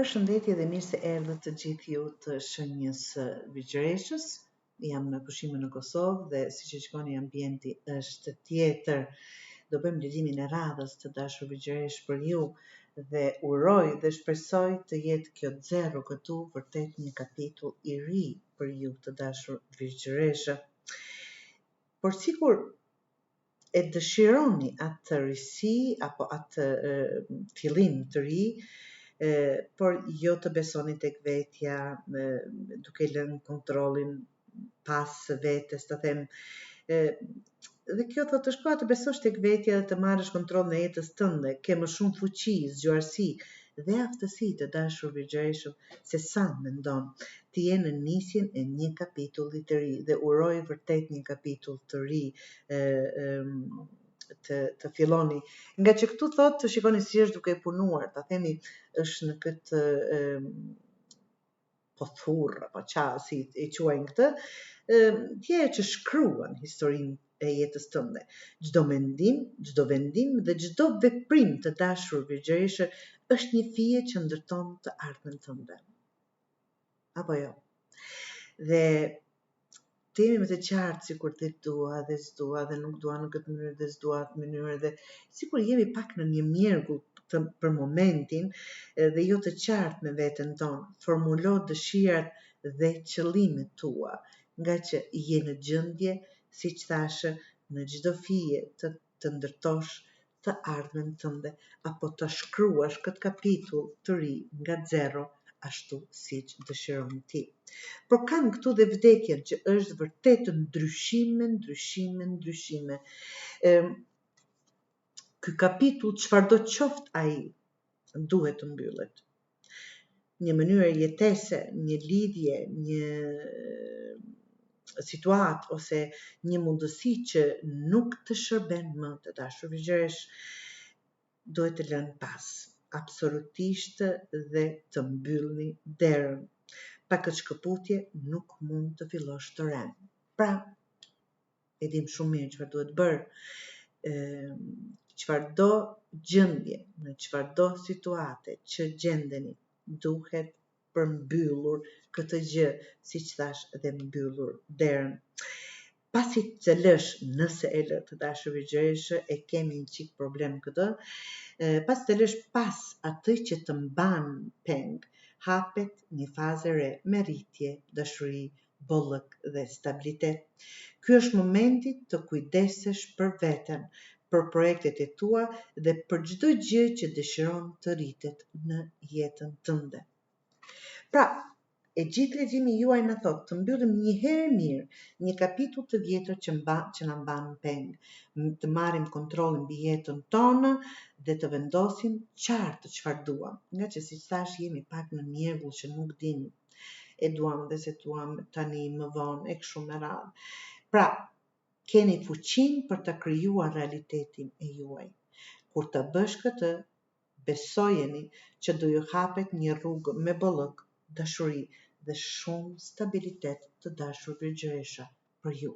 Përshëndetje dhe mirë se erdhët të gjithë ju të shenjës Vigjereshës. Jam në pushime në Kosovë dhe siç e shikoni ambienti është tjetër. Do bëjmë leximin e radhës të dashur Vigjeresh për ju dhe uroj dhe shpresoj të jetë kjo zero këtu vërtet një kapitull i ri për ju të dashur Vigjereshë. Por sikur e dëshironi atë risi apo atë fillim të ri, por jo të besoni tek vetja, duke lënë kontrollin pas vetes, të them. Dhe kjo thotë të shkoa të besosh tek vetja dhe të marrësh kontroll në jetës tënde, ke më shumë fuqi, zgjuarsi dhe aftësi të dashur Vigjereshëm se sa mendon. Ti je në nisjen e një kapitulli të ri dhe uroj vërtet një kapitull të ri të filloni. Nga që këtu thotë të shikoni si është duke punuar, ta themi është në këtë pothurr apo si e quajnë këtë, tje që shkruan historinë e jetës tënde. Çdo mendim, çdo vendim dhe çdo veprim të dashur Vigjereshë është një fije që ndërton të ardhmen tënde. Apo jo? Dhe të jemi me të qartë sikur dhe dua dhe s'dua dhe nuk dua në këtë mënyrë dhe s'dua atë mënyrë dhe sikur jemi pak në një mjergull për momentin dhe jo të qartë me veten tonë. Formulo dëshirat dhe qëllimet tua, nga që je në gjendje, siç thashë, në çdo fije të ndërtosh të ardhmen tënde apo të shkruash këtë kapitull të ri nga zero, ashtu siç dëshiron ti. Por kam këtu dhe vdekjen që është vërtet ndryshime. Ky kapitull, çfarëdo qoftë ai, duhet të mbyllet. Një mënyrë jetese, një lidhje, një situatë ose një mundësi që nuk të shërben më të dashur Vigjeresh, duhet të lënë pas. Absolutisht dhe të mbyllni derën. Pa këtë shkëputje nuk mund të fillosh të ren. Pra, e dim shumë mirë çfarë duhet bërë. Çfarëdo gjendje, në çfarëdo situate që gjendeni, duhet përmbyllur këtë gjë, siç thash, dhe mbyllur derën. Pasi të lësh, nëse e lë të dashur Vigjereshë, e kemi një çik problem këtë. Pas të lësh pas atë që të mban peng, hapet një fazë re me rritje, dashuri, bollëk dhe stabilitet. Ky është momenti të kujdesesh për veten, për projektet e tua dhe për çdo gjë që dëshiron të rritet në jetën tënde. Pra, e gjithë leximi juaj na thotë të mbyllim një herë mirë një kapitull të vjetër që na mban peng, të marrim kontrollin mbi jetën tonë dhe të vendosim qartë çfarë duam. Nga që siç thash jemi pak në mjergull që nuk dim, e duam dhe se duam tani më vonë e kështu me radhë. Pra, keni fuqinë për të krijuar realitetin e juaj. Kur të bësh këtë, besojeni që do ju hapet një rrugë me bollëk, dashuri dhe shumë stabilitet të dashur Vigjeresha për ju.